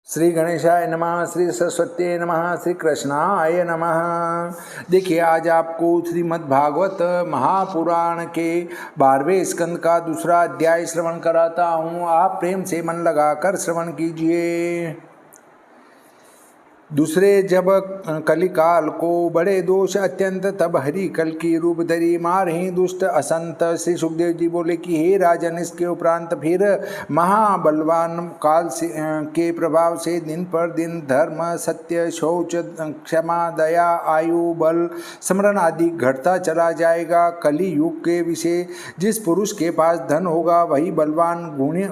श्री गणेशाय नमः, श्री सरस्वती नमः, श्री कृष्णाय नमः। देखिए, आज आपको श्रीमद् भागवत महापुराण के 12वें स्कंद का दूसरा अध्याय श्रवण कराता हूँ। आप प्रेम से मन लगाकर श्रवण कीजिए। दूसरे जब कलिकाल को बड़े दोष अत्यंत, तब हरि कल की रूप धरी मार ही दुष्ट असंत। श्री सुखदेव जी बोले कि हे राजन, इसके उपरांत फिर महाबलवान काल से के प्रभाव से दिन पर दिन धर्म, सत्य, शौच, क्षमा, दया, आयु, बल, स्मरण आदि घटता चला जाएगा। कली युग के विषय जिस पुरुष के पास धन होगा वही बलवान,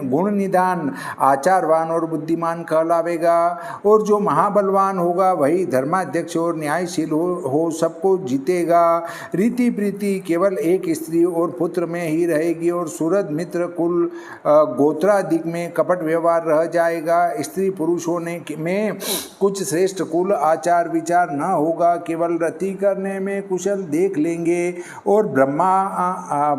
गुण निदान, आचारवान और बुद्धिमान कहलावेगा। और जो महाबलवान होगा वही धर्माध्यक्ष और न्यायशील हो सबको जीतेगा। रीति प्रीति केवल एक स्त्री और पुत्र में ही रहेगी और सुहृद मित्र कुल गोत्रादिक में कपट व्यवहार रह जाएगा। स्त्री पुरुष होने में कुछ श्रेष्ठ कुल आचार विचार न होगा, केवल रति करने में कुशल देख लेंगे। और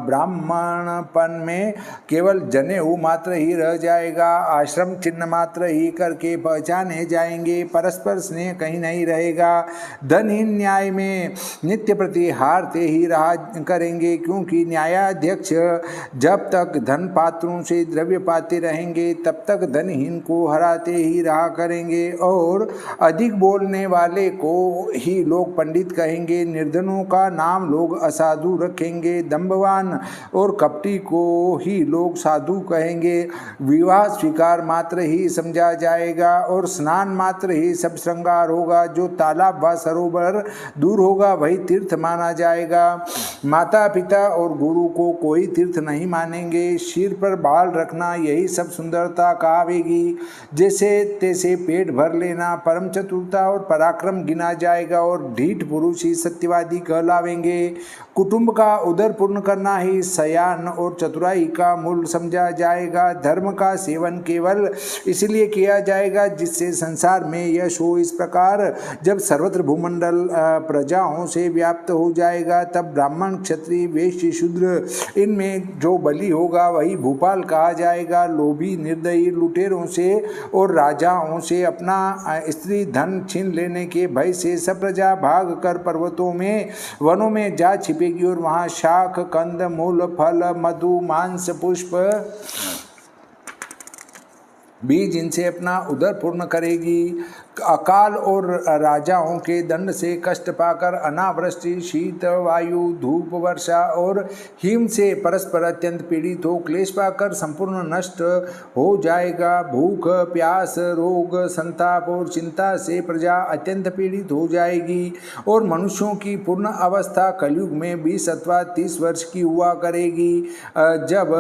ब्राह्मणपन में केवल जनेऊ मात्र ही रह जाएगा, आश्रम चिन्ह मात्र ही करके पहचाने जाएंगे, परस्पर स्नेह कहीं नहीं रहेगा। धनहीन न्याय में नित्य प्रति हारते ही रहा करेंगे, क्योंकि न्यायाध्यक्ष जब तक धन पात्रों से द्रव्य पाते रहेंगे तब तक धनहीन को हराते ही रहा करेंगे। और अधिक बोलने वाले को ही लोग पंडित कहेंगे, निर्धनों का नाम लोग असाधु रखेंगे, दंभवान और कपटी को ही लोग साधु कहेंगे। विवाह स्वीकार मात्र ही समझा जाएगा और स्नान मात्र ही सब श्रृंगार होगा। जो तालाब व सरोवर दूर होगा वही तीर्थ माना जाएगा। माता पिता और गुरु को कोई तीर्थ नहीं मानेंगे। सिर पर बाल रखना यही सब सुंदरता कहावेगी। जैसे तैसे पेट भर लेना परम चतुरता और पराक्रम गिना जाएगा और ढीठ पुरुष ही सत्यवादी कहलावेंगे। कुटुंब का उदर पूर्ण करना ही सयान और चतुराई का मूल समझा जाएगा। धर्म का सेवन केवल इसलिए किया जाएगा जिससे संसार में यश हो। इस प्रकार जब सर्वत्र भूमंडल प्रजाओं से व्याप्त हो जाएगा तब ब्राह्मण, क्षत्रिय, वैश्य, शूद्र इनमें जो बली होगा वही भूपाल कहा जाएगा। लोभी, निर्दयी, लुटेरों से और राजाओं से अपना स्त्री धन छीन लेने के भय से सब प्रजा भाग कर पर्वतों में, वनों में जा छिपेगी और वहां शाख, कंद, मूल, फल, मधु, मांस, पुष्प, बीज इनसे अपना उदर पूर्ण करेगी। अकाल और राजाओं के दंड से कष्ट पाकर अनावृष्टि, शीत, वायु, धूप, वर्षा और हिम से परस्पर अत्यंत पीड़ित हो क्लेश पाकर संपूर्ण नष्ट हो जाएगा। भूख, प्यास, रोग, संताप और चिंता से प्रजा अत्यंत पीड़ित हो जाएगी। और मनुष्यों की पूर्ण अवस्था कलयुग में 20 अथवा 30 वर्ष की हुआ करेगी। जब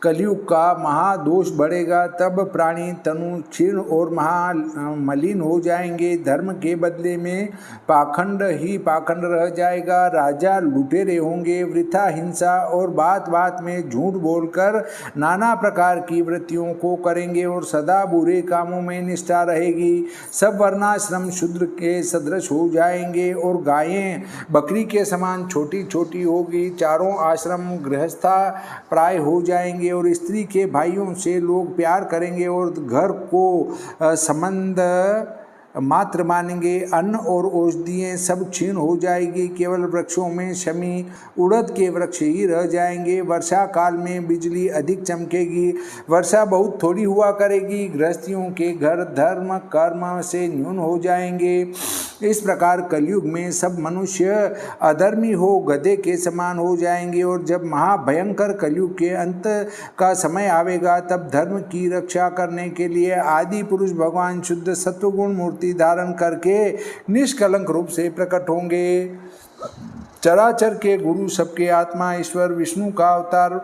कलयुग का महादोष बढ़ेगा तब प्राणी तनु क्षीण और महामलिन हो जाएंगे। धर्म के बदले में पाखंड ही पाखंड रह जाएगा। राजा लुटेरे होंगे, वृथा हिंसा और बात बात में झूठ बोलकर नाना प्रकार की वृत्तियों को करेंगे और सदा बुरे कामों में निष्ठा रहेगी। सब वर्णाश्रम शूद्र के सदृश हो जाएंगे और गायें बकरी के समान छोटी छोटी होगी। चारों आश्रम गृहस्था प्राय हो जाएंगे और स्त्री के भाइयों से लोग प्यार करेंगे और घर को संबंध मात्र मानेंगे। अन्न और औषधियाँ सब क्षीण हो जाएगी, केवल वृक्षों में शमी, उड़द के वृक्ष ही रह जाएंगे। वर्षा काल में बिजली अधिक चमकेगी, वर्षा बहुत थोड़ी हुआ करेगी। गृहस्थियों के घर धर्म कर्म से न्यून हो जाएंगे। इस प्रकार कलयुग में सब मनुष्य अधर्मी हो गधे के समान हो जाएंगे। और जब महाभयंकर कलयुग के अंत का समय आवेगा तब धर्म की रक्षा करने के लिए आदि पुरुष भगवान शुद्ध सत्वगुण मूर्ति धारण करके निष्कलंक रूप से प्रकट होंगे। चराचर के गुरु, सबके आत्मा ईश्वर विष्णु का अवतार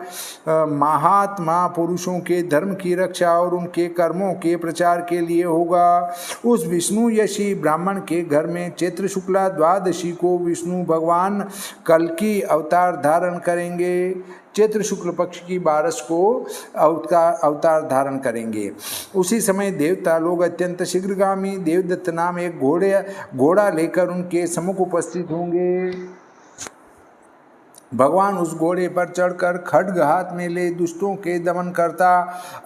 महात्मा पुरुषों के धर्म की रक्षा और उनके कर्मों के प्रचार के लिए होगा। उस विष्णु यशी ब्राह्मण के घर में चैत्र शुक्ला द्वादशी को विष्णु भगवान कल की अवतार धारण करेंगे। चैत्र शुक्ल पक्ष की 12 को अवतार धारण करेंगे। उसी समय देवता लोग अत्यंत शीघ्रगामी देवदत्त नाम एक घोड़ा लेकर उनके सम्मुख उपस्थित होंगे। भगवान उस घोड़े पर चढ़कर खड्ग हाथ में ले दुष्टों के दमन करता,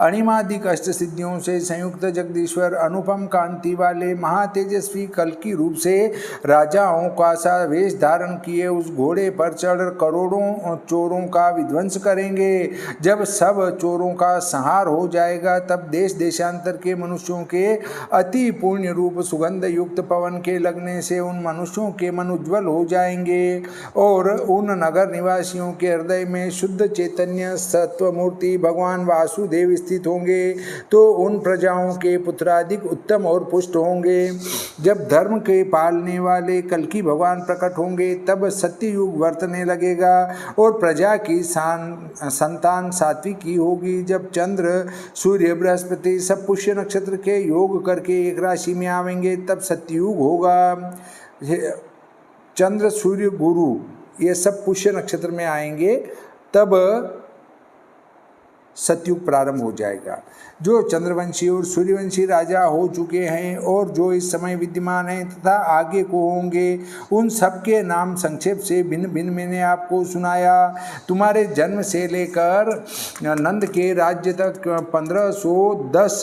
अणिमादिक अष्ट सिद्धियों से संयुक्त जगदीश्वर अनुपम कांति वाले महातेजस्वी कल्कि रूप से राजाओं का सा वेश धारण किए उस घोड़े पर चढ़ करोड़ों चोरों का विध्वंस करेंगे। जब सब चोरों का संहार हो जाएगा तब देश देशांतर के मनुष्यों के अति पुण्य रूप सुगंध युक्त पवन के लगने से उन मनुष्यों के मन उज्जवल हो जाएंगे और उन नगर निवासियों के हृदय में शुद्ध चैतन्य सत्व मूर्ति भगवान वासुदेव स्थित होंगे, तो उन प्रजाओं के पुत्राधिक उत्तम और पुष्ट होंगे। जब धर्म के पालने वाले कल्कि भगवान प्रकट होंगे तब सत्य युग वर्तने लगेगा और प्रजा की संतान सात्विकी होगी। जब चंद्र सूर्य बृहस्पति सब पुष्य नक्षत्र के योग करके एक राशि में आवेंगे तब सत्ययुग होगा। चंद्र सूर्य गुरु ये सब पुष्य नक्षत्र में आएंगे तब सतयुग प्रारंभ हो जाएगा। जो चंद्रवंशी और सूर्यवंशी राजा हो चुके हैं और जो इस समय विद्यमान हैं तथा आगे को होंगे, उन सब के नाम संक्षेप से भिन्न भिन्न मैंने आपको सुनाया। तुम्हारे जन्म से लेकर नंद के राज्य तक 1510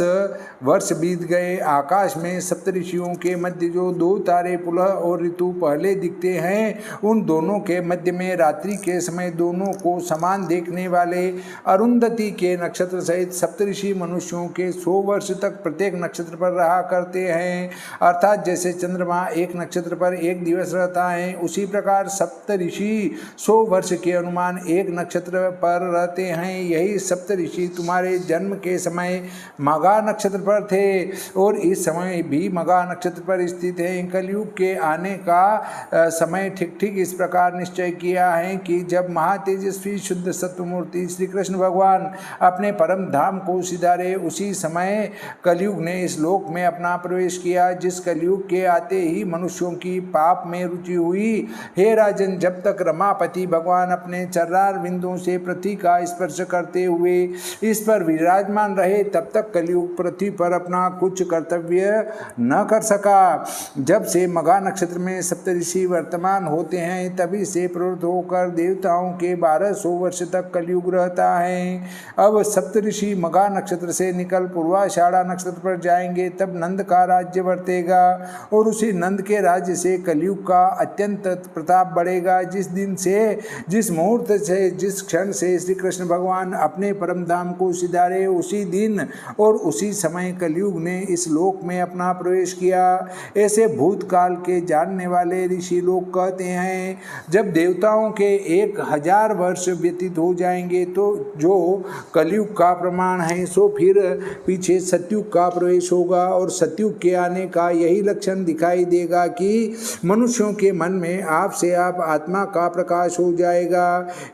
वर्ष बीत गए। आकाश में सप्तऋषियों के मध्य जो दो तारे पुलह और ऋतु पहले दिखते हैं, उन दोनों के मध्य में रात्रि के समय दोनों को समान देखने वाले अरुंधति के नक्षत्र सहित सप्तऋषि मनुष्यों के 100 वर्ष तक प्रत्येक नक्षत्र पर रहा करते हैं। अर्थात जैसे चंद्रमा एक नक्षत्र पर एक दिवस रहता है, उसी प्रकार सप्तऋषि 100 वर्ष के अनुमान एक नक्षत्र पर रहते हैं। यही सप्तऋषि तुम्हारे जन्म के समय मघा नक्षत्र पर थे और इस समय भी मघा नक्षत्र पर स्थित हैं। कलयुग के आने का समय ठीक ठीक इस प्रकार निश्चय किया है कि जब महातेजस्वी शुद्ध सत्वमूर्ति श्री कृष्ण भगवान अपने परम धाम को सिधारे, उसी समय कलयुग ने इस लोक में अपना प्रवेश किया। जिस कलयुग के आते ही मनुष्यों की पाप में रुचि हुई। हे राजन, जब तक रमापति भगवान अपने चर्रार बिंदुओं से पृथ्वी का स्पर्श करते हुए इस पर विराजमान रहे, तब तक कलयुग पृथ्वी पर अपना कुछ कर्तव्य न कर सका। जब से मघा नक्षत्र में सप्तऋषि वर्तमान होते हैं, तभी से प्रवृत्त होकर देवताओं के 1200 वर्ष तक कलयुग रहता है। अब सप्तऋषि मघा नक्षत्र से निकल पूर्वाषाढ़ा नक्षत्र पर जाएंगे, तब नंद का राज्य वर्तेगा और उसी नंद के राज्य से कलयुग का अत्यंत प्रताप बढ़ेगा। जिस दिन से, जिस मुहूर्त से, जिस क्षण से श्री कृष्ण भगवान अपने परम धाम को सिधारे, उसी दिन और उसी समय कलयुग ने इस लोक में अपना प्रवेश किया। ऐसे भूतकाल के जानने वाले ऋषि लोग कहते हैं, जब देवताओं के 1000 वर्ष व्यतीत हो जाएंगे तो जो कलयुग का प्रमाण है, सो फिर पीछे सतयुग का प्रवेश होगा और सतयुग के आने का यही लक्षण दिखाई देगा कि मनुष्यों के मन में आप से आप आत्मा का प्रकाश हो जाएगा।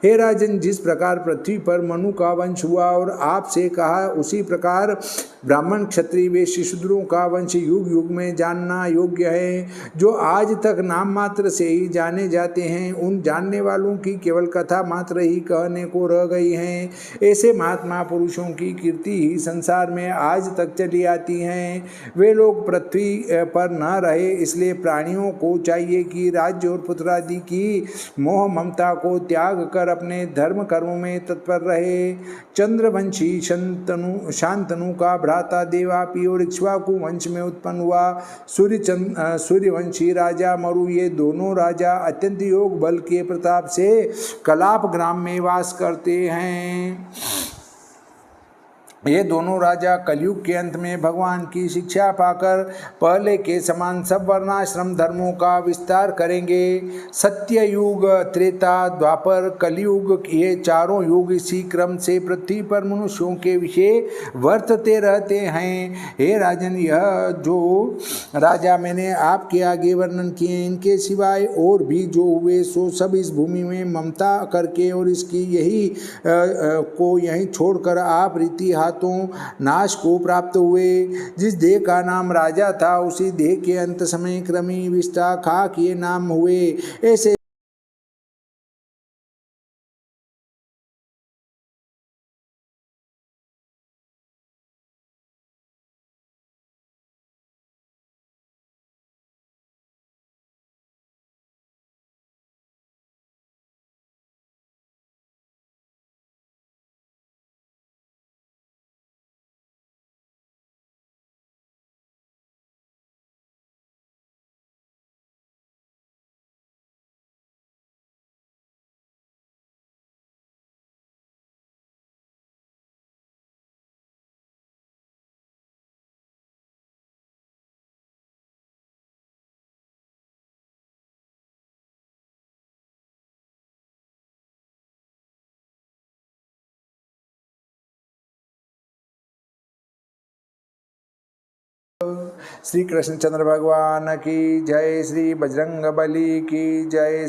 हे राजन, जिस प्रकार पृथ्वी पर मनु का वंश हुआ और आपसे कहा, उसी प्रकार ब्राह्मण क्षत्रिय वैश्य शूद्रों का वंश युग युग में जानना योग्य है। जो आज तक नाम मात्र से ही जाने जाते हैं, उन जानने वालों की केवल कथा मात्र ही कहने को रह गई हैं। ऐसे महात्मा पुरुषों की कीर्ति ही संसार में आज तक चली आती हैं। वे लोग पृथ्वी पर न रहे, इसलिए प्राणियों को चाहिए कि राज्य और पुत्र आदि की मोह ममता को त्याग कर अपने धर्म कर्मों में तत्पर रहे। चंद्रवंशी शांतनु का भ्राता देवापी और इक्ष्वाकु वंश में उत्पन्न हुआ। सूर्यवंशी राजा मरु, ये दोनों राजा अत्यंत योग बल के प्रताप से कलाप ग्राम में वास करते हैं। ये दोनों राजा कलयुग के अंत में भगवान की शिक्षा पाकर पहले के समान सब वर्णाश्रम धर्मों का विस्तार करेंगे। सत्य युग, त्रेता, द्वापर, कलयुग, ये चारों युग इसी क्रम से पृथ्वी पर मनुष्यों के विषय वर्तते रहते हैं। हे राजन, यह जो राजा मैंने आपके आगे वर्णन किए, इनके सिवाय और भी जो हुए, सो सब इस भूमि में ममता करके और इसकी यही को यहीं छोड़कर आप रीति हाथों नाश को प्राप्त हुए। जिस देह का नाम राजा था, उसी देह के अंत समय क्रमी विष्टा खाक ये नाम हुए। ऐसे श्री कृष्णचंद्र भगवान की जय, श्री बजरंगबली की जय,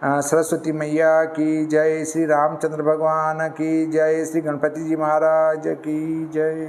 सरस्वती मैया की जय, श्री रामचंद्र भगवान की जय, श्री गणपति जी महाराज की जय।